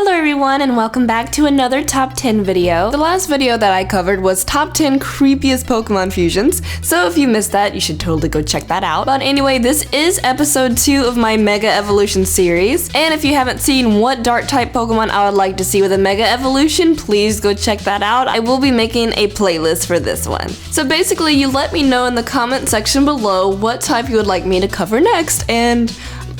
Hello everyone and welcome back to another top 10 video. The last video that I covered was top 10 creepiest Pokemon fusions, so if you missed that, you should totally go check that out. But anyway, this is episode 2 of my Mega Evolution series, and if you haven't seen what dark type Pokemon I would like to see with a Mega Evolution, please go check that out. I will be making a playlist for this one. So basically, you let me know in the comment section below what type you would like me to cover next, and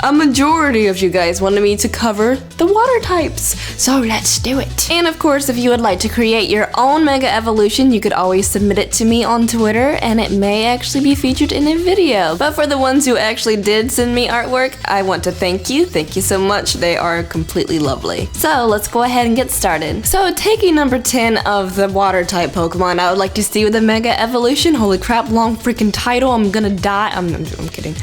a majority of you guys wanted me to cover the water types, so let's do it. And of course, if you would like to create your own Mega Evolution, you could always submit it to me on Twitter, and it may actually be featured in a video. But for the ones who actually did send me artwork, I want to thank you. Thank you so much. They are completely lovely. So let's go ahead and get started. So taking number 10 of the water type Pokemon I would like to see with a Mega Evolution. Holy crap, long freaking title. I'm gonna die. I'm kidding.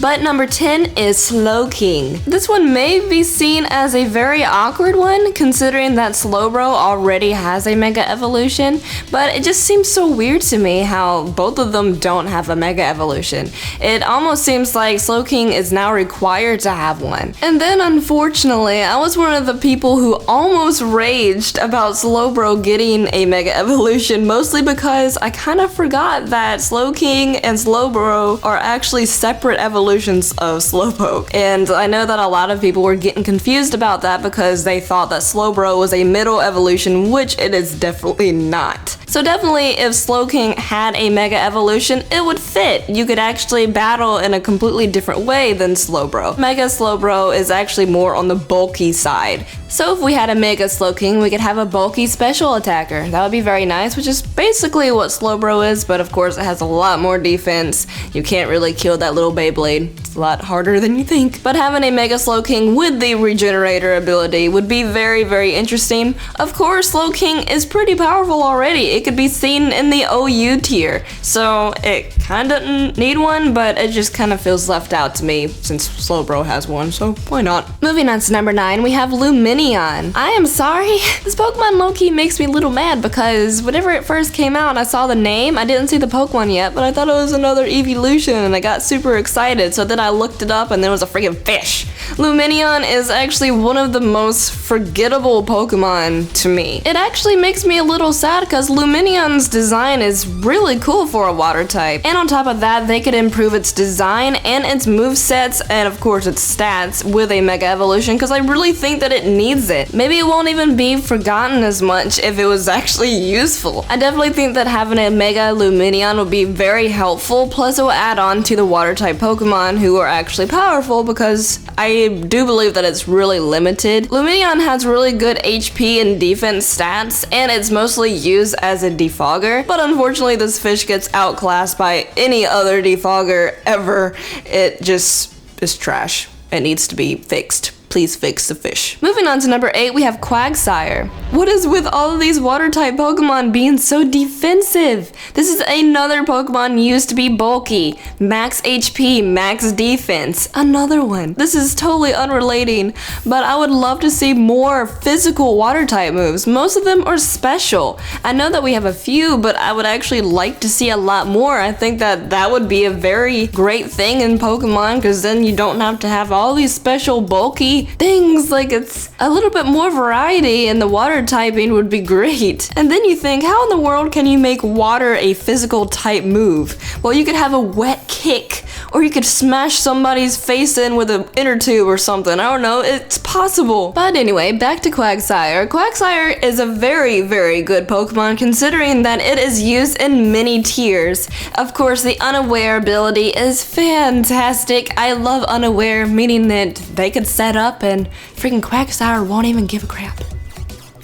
But number 10 is Slowking. This one may be seen as a very awkward one, considering that Slowbro already has a Mega Evolution, but it just seems so weird to me how both of them don't have a Mega Evolution. It almost seems like Slowking is now required to have one. And then unfortunately, I was one of the people who almost raged about Slowbro getting a Mega Evolution, mostly because I kind of forgot that Slowking and Slowbro are actually separate evolutions of Slowpoke. And I know that a lot of people were getting confused about that because they thought that Slowbro was a middle evolution, which it is definitely not. So definitely if Slowking had a Mega Evolution, it would fit. You could actually battle in a completely different way than Slowbro. Mega Slowbro is actually more on the bulky side. So if we had a Mega Slowking, we could have a bulky special attacker. That would be very nice, which is basically what Slowbro is, but of course it has a lot more defense. You can't really kill that little Beyblade. It's a lot harder than you think. But having a Mega Slowking with the Regenerator ability would be very, very interesting. Of course, Slowking is pretty powerful already. It could be seen in the OU tier, so it kind of doesn't need one, but it just kind of feels left out to me since Slowbro has one, so why not? Moving on to number 9, we have Lumineon. I am sorry, this Pokemon low-key makes me a little mad because whenever it first came out, I saw the name, I didn't see the Pokemon yet, but I thought it was another evolution and I got super excited, so then I looked it up and there was a freaking fish. Lumineon is actually one of the most forgettable Pokemon to me. It actually makes me a little sad because Lumineon's design is really cool for a water type. And on top of that, they could improve its design and its movesets and of course its stats with a Mega Evolution because I really think that it needs it. Maybe it won't even be forgotten as much if it was actually useful. I definitely think that having a Mega Lumineon would be very helpful, plus it will add on to the water type Pokemon who are actually powerful because I do believe that it's really limited. Lumineon has really good HP and defense stats, and it's mostly used as a defogger, but unfortunately this fish gets outclassed by any other defogger ever. It just is trash. It needs to be fixed. Please fix the fish. Moving on to number 8, we have Quagsire. What is with all of these water type Pokemon being so defensive? This is another Pokemon used to be bulky. Max HP, max defense. Another one. This is totally unrelating, but I would love to see more physical water type moves. Most of them are special. I know that we have a few, but I would actually like to see a lot more. I think that that would be a very great thing in Pokemon because then you don't have to have all these special bulky things. Like, it's a little bit more variety and the water typing would be great. And then you think, how in the world can you make water a physical type move? Well, you could have a wet kick, or you could smash somebody's face in with an inner tube or something. I don't know, it's possible. But anyway, back to Quagsire. Quagsire is a very, very good Pokemon considering that it is used in many tiers. Of course, the Unaware ability is fantastic. I love Unaware, meaning that they could set up and freaking Quagsire won't even give a crap.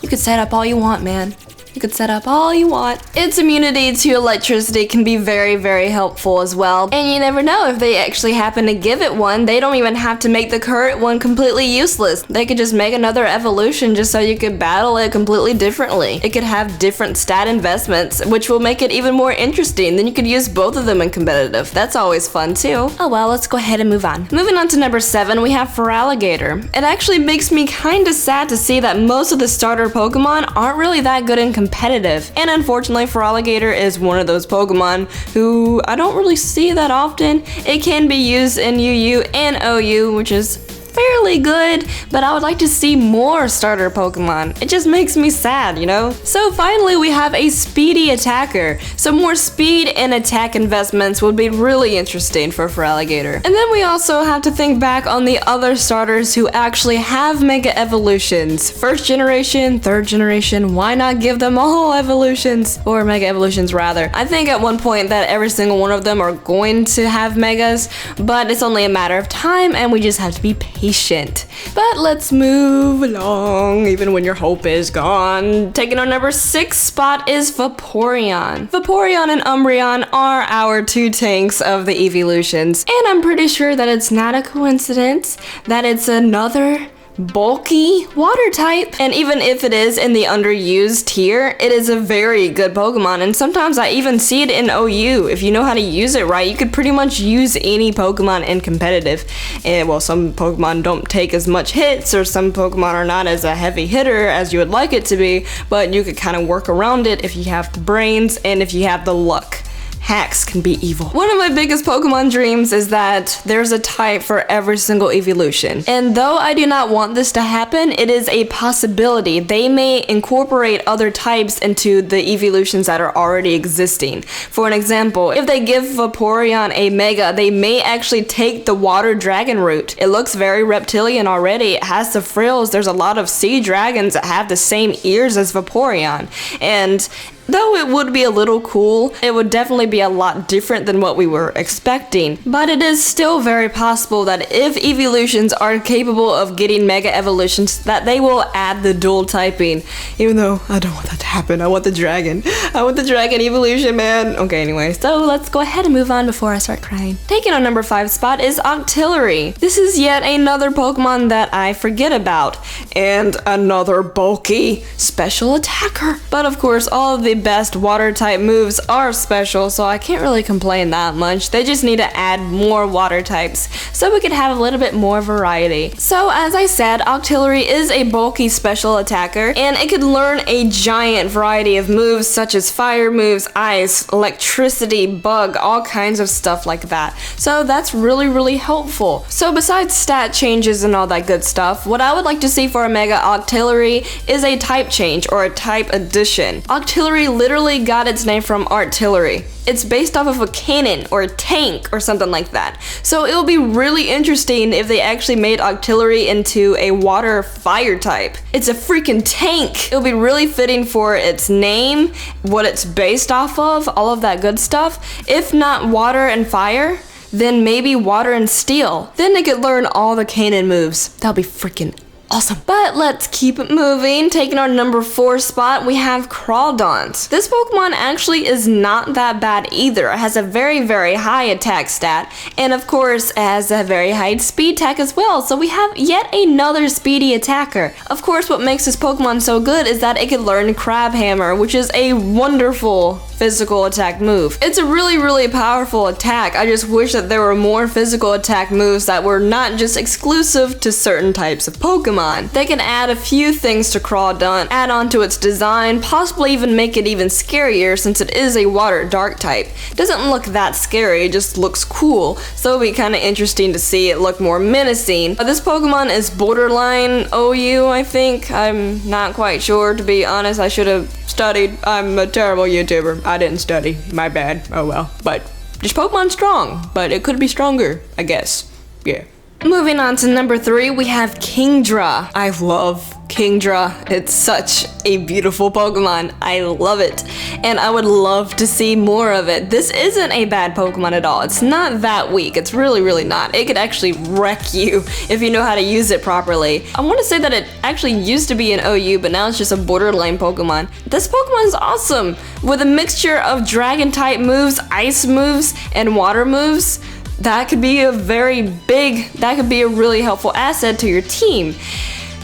You could set up all you want, man. You could set up all you want. Its immunity to electricity can be very, very helpful as well. And you never know, if they actually happen to give it one, they don't even have to make the current one completely useless. They could just make another evolution just so you could battle it completely differently. It could have different stat investments, which will make it even more interesting. Then you could use both of them in competitive. That's always fun too. Oh well, let's go ahead and move on. Moving on to number 7, we have Feraligatr. It actually makes me kinda sad to see that most of the starter Pokemon aren't really that good in competitive. And unfortunately, Feraligatr is one of those Pokemon who I don't really see that often. It can be used in UU and OU, which is fairly good, but I would like to see more starter Pokemon. It just makes me sad, you know? So finally we have a speedy attacker. So more speed and attack investments would be really interesting for Feraligatr. And then we also have to think back on the other starters who actually have Mega Evolutions. First generation, third generation, why not give them all evolutions? Or Mega Evolutions rather. I think at one point that every single one of them are going to have Megas, but it's only a matter of time and we just have to be patient. But let's move along, even when your hope is gone. Taking our number 6 spot is Vaporeon. Vaporeon and Umbreon are our 2 tanks of the evolutions, and I'm pretty sure that it's not a coincidence that it's another bulky water type. And even if it is in the underused tier, it is a very good Pokemon, and sometimes I even see it in OU. If you know how to use it right, you could pretty much use any Pokemon in competitive. And well, some Pokemon don't take as much hits, or some Pokemon are not as a heavy hitter as you would like it to be, but you could kind of work around it if you have the brains and if you have the luck. Hacks can be evil. One of my biggest Pokemon dreams is that there's a type for every single evolution. And though I do not want this to happen, it is a possibility. They may incorporate other types into the evolutions that are already existing. For an example, if they give Vaporeon a Mega, they may actually take the Water Dragon route. It looks very reptilian already. It has the frills. There's a lot of sea dragons that have the same ears as Vaporeon. And though it would be a little cool, it would definitely be a lot different than what we were expecting. But it is still very possible that if evolutions are capable of getting Mega Evolutions, that they will add the dual typing. Even though I don't want that to happen. I want the dragon. I want the dragon evolution, man. Okay, anyway, so let's go ahead and move on before I start crying. Taking our number 5 spot is Octillery. This is yet another Pokemon that I forget about. And another bulky special attacker. But of course, all of the best water type moves are special, so I can't really complain that much. They just need to add more water types so we could have a little bit more variety. So as I said, Octillery is a bulky special attacker, and it could learn a giant variety of moves such as fire moves, ice, electricity, bug, all kinds of stuff like that. So that's really helpful. So besides stat changes and all that good stuff, what I would like to see for a Mega Octillery is a type change or a type addition. Octillery literally got its name from artillery. It's based off of a cannon or a tank or something like that. So it will be really interesting if they actually made Octillery into a water fire type. It's a freaking tank. It'll be really fitting for its name, what it's based off of, all of that good stuff. If not water and fire, then maybe water and steel. Then they could learn all the cannon moves. That'll be freaking awesome. But let's keep it moving. Taking our number 4 spot, we have Crawdaunt. This Pokemon actually is not that bad either. It has a very high attack stat, and of course it has a very high speed attack as well, so we have yet another speedy attacker. Of course, what makes this Pokemon so good is that it can learn Crab Hammer, which is a wonderful physical attack move. It's a really powerful attack. I just wish that there were more physical attack moves that were not just exclusive to certain types of Pokemon. They can add a few things to Crawdaunt, add on to its design, possibly even make it even scarier since it is a water dark type. It doesn't look that scary, it just looks cool, so it'll be kind of interesting to see it look more menacing. This Pokemon is borderline OU, I think. I'm not quite sure, to be honest. I should have studied. I'm a terrible YouTuber. I didn't study. My bad. Oh well. But just Pokemon strong. But it could be stronger, I guess. Yeah. Moving on to number 3, we have Kingdra. I love Kingdra. It's such a beautiful Pokemon. I love it. And I would love to see more of it. This isn't a bad Pokemon at all. It's not that weak. It's really not. It could actually wreck you if you know how to use it properly. I want to say that it actually used to be an OU, but now it's just a borderline Pokemon. This Pokemon is awesome. With a mixture of dragon type moves, ice moves, and water moves, that could be a really helpful asset to your team.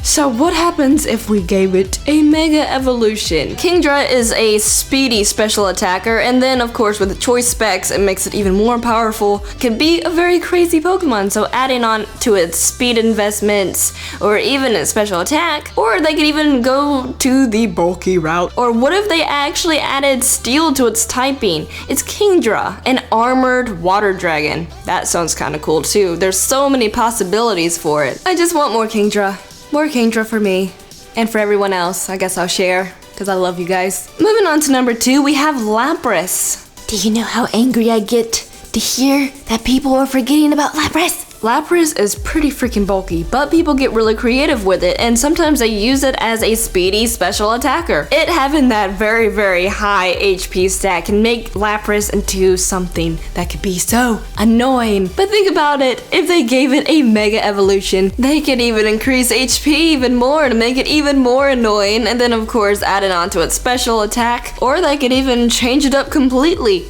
So what happens if we gave it a Mega Evolution? Kingdra is a speedy special attacker, and then of course with the choice specs, it makes it even more powerful. Can be a very crazy Pokemon, so adding on to its speed investments, or even its special attack, or they could even go to the bulky route. Or what if they actually added steel to its typing? It's Kingdra, an armored water dragon. That sounds kind of cool too. There's so many possibilities for it. I just want more Kingdra. More Kingdra for me. And for everyone else. I guess I'll share, because I love you guys. Moving on to number 2, we have Lapras. Do you know how angry I get to hear that people are forgetting about Lapras? Lapras is pretty freaking bulky, but people get really creative with it, and sometimes they use it as a speedy special attacker. It having that very, very high HP stat can make Lapras into something that could be so annoying. But think about it, if they gave it a Mega Evolution, they could even increase HP even more to make it even more annoying, and then of course add it onto its special attack, or they could even change it up completely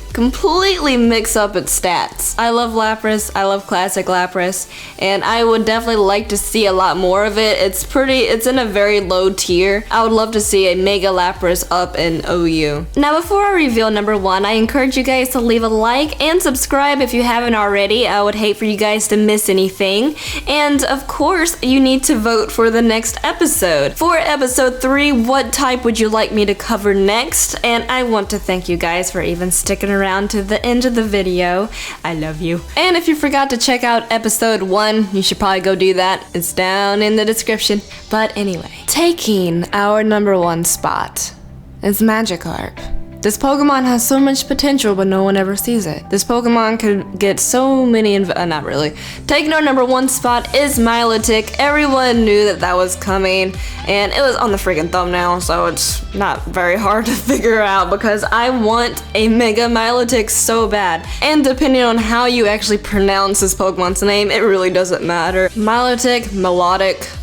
mix up its stats. I love Lapras, I love classic Lapras, and I would definitely like to see a lot more of it. It's in a very low tier. I would love to see a Mega Lapras up in OU. Now before I reveal number 1, I encourage you guys to leave a like and subscribe if you haven't already. I would hate for you guys to miss anything. And of course, you need to vote for the next episode. For episode 3, what type would you like me to cover next? And I want to thank you guys for even sticking around to the end of the video. I love you. And if you forgot to check out episode 1, you should probably go do that. It's down in the description. But anyway, taking our number 1 spot is Magikarp. This Pokemon has so much potential, but no one ever sees it. This Pokemon could get so many not really. Taking our number 1 spot is Milotic. Everyone knew that that was coming, and it was on the freaking thumbnail, so it's not very hard to figure out because I want a Mega Milotic so bad. And depending on how you actually pronounce this Pokemon's name, it really doesn't matter. Milotic,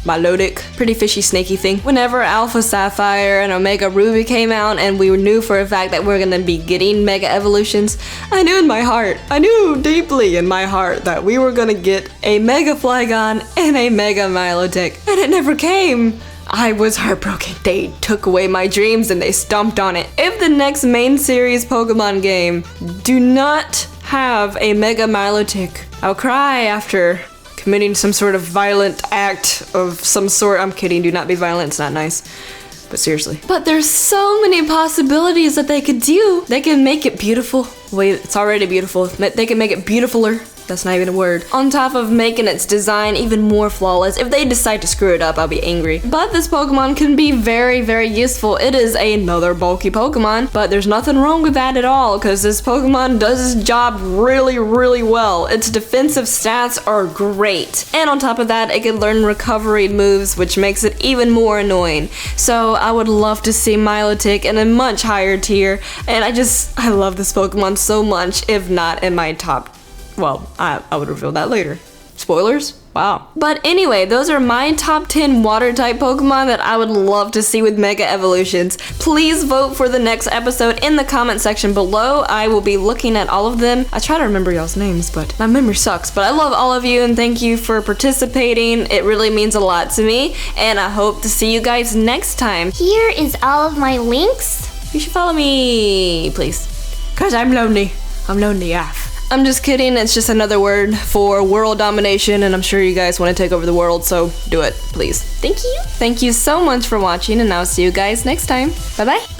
Milotic, pretty fishy snaky thing. Whenever Alpha Sapphire and Omega Ruby came out and we knew for a fact that we're gonna be getting Mega Evolutions, I knew deeply in my heart that we were gonna get a Mega Flygon and a Mega Milotic, and it never came. I was heartbroken. They took away my dreams and they stomped on it. If the next main series Pokemon game do not have a Mega Milotic, I'll cry after committing some sort of violent act of some sort. I'm kidding, do not be violent, it's not nice. But seriously. But there's so many possibilities that they could do. They can make it beautiful. Wait, it's already beautiful. They can make it beautifuler. That's not even a word. On top of making its design even more flawless. If they decide to screw it up, I'll be angry. But this Pokemon can be very, very useful. It is another bulky Pokemon, but there's nothing wrong with that at all, because this Pokemon does its job really, really well. Its defensive stats are great. And on top of that, it can learn recovery moves, which makes it even more annoying. So I would love to see Milotic in a much higher tier, and I love this Pokemon so much, if not in my top. Well, I would reveal that later. Spoilers? Wow. But anyway, those are my top 10 water type Pokemon that I would love to see with Mega Evolutions. Please vote for the next episode in the comment section below. I will be looking at all of them. I try to remember y'all's names, but my memory sucks. But I love all of you and thank you for participating. It really means a lot to me, and I hope to see you guys next time. Here is all of my links. You should follow me, please. Cause I'm lonely. I'm lonely AF. I'm just kidding, it's just another word for world domination, and I'm sure you guys want to take over the world, so do it, please. Thank you. Thank you so much for watching, and I'll see you guys next time. Bye-bye.